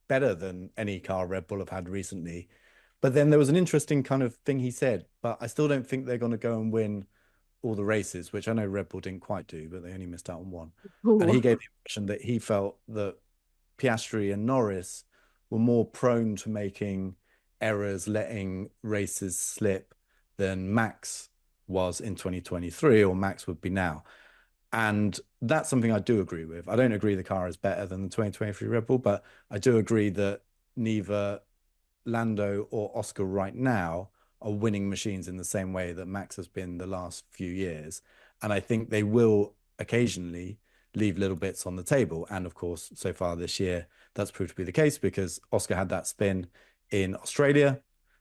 better than any car Red Bull have had recently. But then there was an interesting kind of thing he said, but I still don't think they're going to go and win all the races, which I know Red Bull didn't quite do, but they only missed out on one. And he Ooh. gave the impression that he felt that Piastri and Norris were more prone to making errors, letting races slip than Max was in 2023, or Max would be now. And that's something I do agree with. I don't agree the car is better than the 2023 Red Bull, but I do agree that neither Lando or Oscar right now are winning machines in the same way that Max has been the last few years. And I think they will occasionally leave little bits on the table. And of course, so far this year, that's proved to be the case because Oscar had that spin in Australia.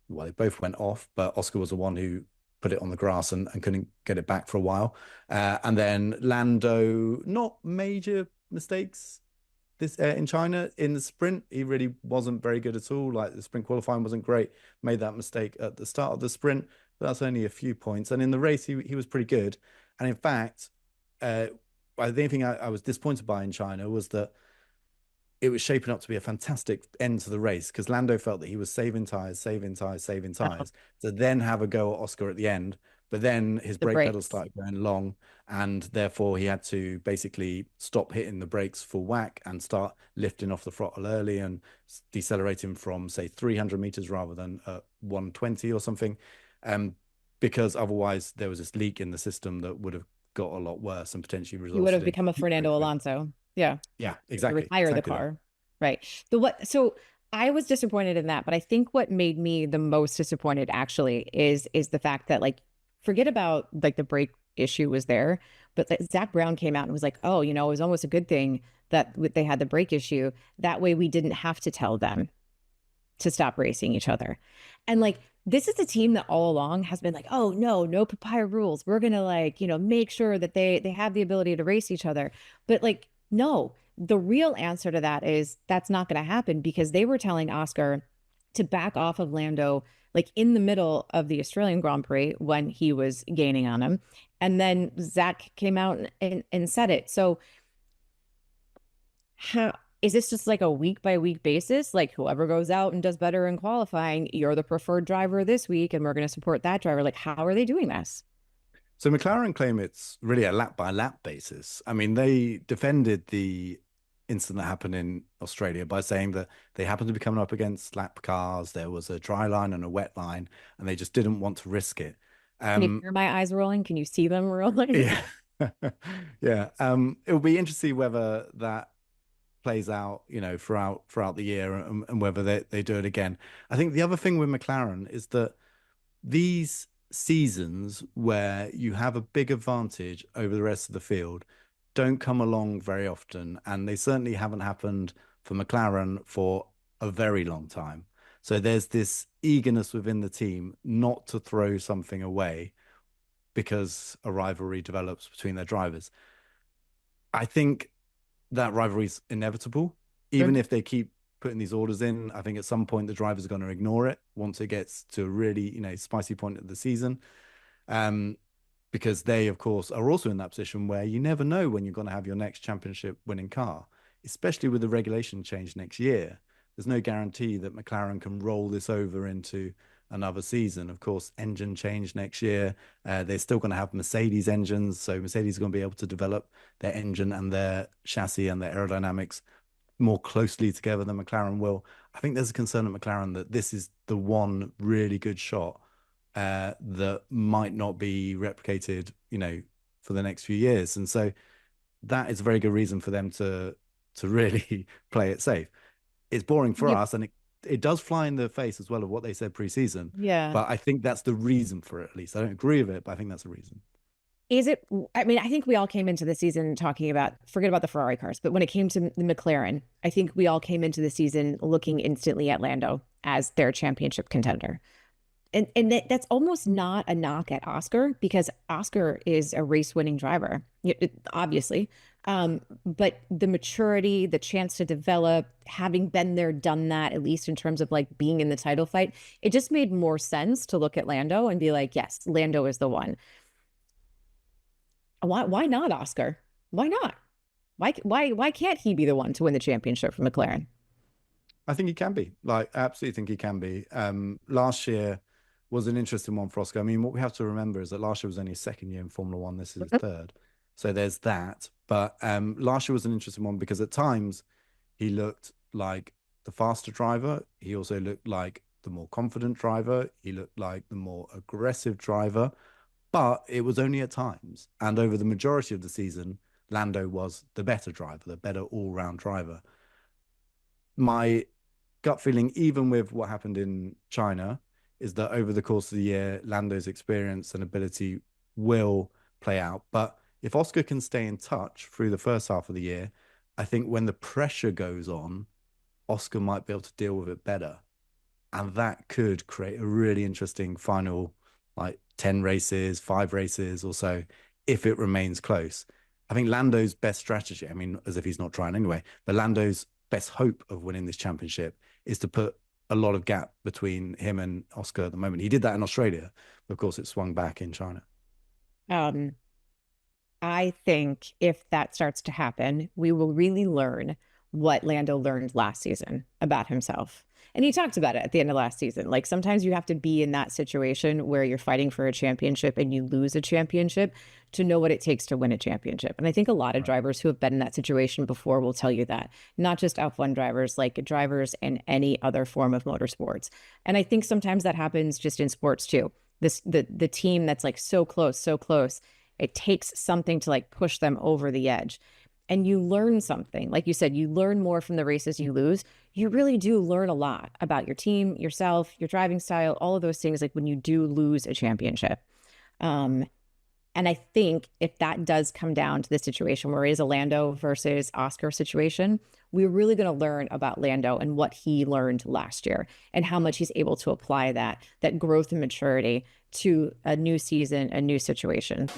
Well, they both went off, but Oscar was the one who put it on the grass and couldn't get it back for a while. And then Lando, not major mistakes this in China in the sprint. He really wasn't very good at all. Like the sprint qualifying wasn't great. Made that mistake at the start of the sprint, but that's only a few points. And in the race, he was pretty good. And in fact, the only thing I was disappointed by in China was that it was shaping up to be a fantastic end to the race because Lando felt that he was saving tires, saving tires, saving Oh, tires to then have a go at Oscar at the end. But then his the brake pedal brakes. started going long, and therefore he had to basically stop hitting the brakes full whack and start lifting off the throttle early and decelerating from, say, 300 meters rather than 120 or something. Um, because otherwise there was this leak in the system that would have got a lot worse and potentially He would resulted have in become a Fernando Alonso. Yeah. yeah, To exactly, retire the exactly that. car. Right. So I was disappointed in that, but I think what made me the most disappointed actually is the fact that like forget about like the brake issue was there, but like, Zach Brown came out and was like, oh, it was almost a good thing that they had the brake issue. That way we didn't have to tell them to stop racing each other. And like this is a team that all along has been like, oh no papaya rules. We're gonna like, make sure that they have the ability to race each other. But like, no, the real answer to that is that's not gonna happen because they were telling Oscar to back off of Lando like in the middle of the Australian Grand Prix when he was gaining on him. And then Zach came out and said it. So how is this just like a week by week basis? Like whoever goes out and does better in qualifying, you're the preferred driver this week, and we're going to support that driver. Like, how are they doing this? So McLaren claim it's really a lap by lap basis. I mean, they defended the incident that happened in Australia by saying that they happened to be coming up against lap cars. There was a dry line and a wet line, and they just didn't want to risk it. Can you Um, hear my eyes rolling? Can you see them rolling? yeah, yeah. It will be interesting to see whether that plays out, throughout the year and whether they do it again. I think the other thing with McLaren is that these seasons where you have a big advantage over the rest of the field don't come along very often, and they certainly haven't happened for McLaren for a very long time. So there's this eagerness within the team not to throw something away because a rivalry develops between their drivers. I think that rivalry is inevitable, Sure. even if they keep putting these orders in. I think at some point the drivers are going to ignore it once it gets to a really, spicy point of the season. Um, because they, of course, are also in that position where you never know when you're going to have your next championship winning car, especially with the regulation change next year. There's no guarantee that McLaren can roll this over into another season. Of course, engine change next year. They're still going to have Mercedes engines, so Mercedes is going to be able to develop their engine and their chassis and their aerodynamics more closely together than McLaren will. I think there's a concern at McLaren that this is the one really good shot that might not be replicated, for the next few years. And so that is a very good reason for them to really play it safe. It's boring for Yeah. us, and it does fly in the face as well of what they said preseason. Yeah. But I think that's the reason for it, at least. I don't agree with it, but I think that's the reason. Is it? I mean, I think we all came into the season talking about, forget about the Ferrari cars, but when it came to the McLaren, I think we all came into the season looking instantly at Lando as their championship contender. And that's almost not a knock at Oscar because Oscar is a race winning driver, obviously. But the maturity, the chance to develop, having been there, done that, at least in terms of like being in the title fight, it just made more sense to look at Lando and be like, yes, Lando is the one. Why not Oscar? Why not? Why can't he be the one to win the championship for McLaren? I think he can be. Like, I absolutely think he can be. Last year was an interesting one for Oscar. I mean, what we have to remember is that last year was only his second year in Formula One. This is his third. So there's that. But last year was an interesting one because at times he looked like the faster driver. He also looked like the more confident driver. He looked like the more aggressive driver. But it was only at times. And over the majority of the season, Lando was the better driver, the better all-round driver. My gut feeling, even with what happened in China, is that over the course of the year, Lando's experience and ability will play out. But if Oscar can stay in touch through the first half of the year, I think when the pressure goes on, Oscar might be able to deal with it better. And that could create a really interesting final, like 10 races, 5 races or so, if it remains close. I think Lando's best strategy, I mean, as if he's not trying anyway, but Lando's best hope of winning this championship is to put a lot of gap between him and Oscar at the moment. He did that in Australia, but of course it swung back in China. Um, I think if that starts to happen, we will really learn what Lando learned last season about himself. And he talked about it at the end of last season. Like sometimes you have to be in that situation where you're fighting for a championship and you lose a championship to know what it takes to win a championship. And I think a lot of drivers who have been in that situation before will tell you that, not just F1 drivers, like drivers in any other form of motorsports. And I think sometimes that happens just in sports too. The team that's like so close, it takes something to like push them over the edge. And you learn something. Like you said, you learn more from the races you lose. You really do learn a lot about your team, yourself, your driving style, all of those things, like when you do lose a championship. And I think if that does come down to the situation where it is a Lando versus Oscar situation, we're really going to learn about Lando and what he learned last year and how much he's able to apply that growth and maturity to a new season, a new situation.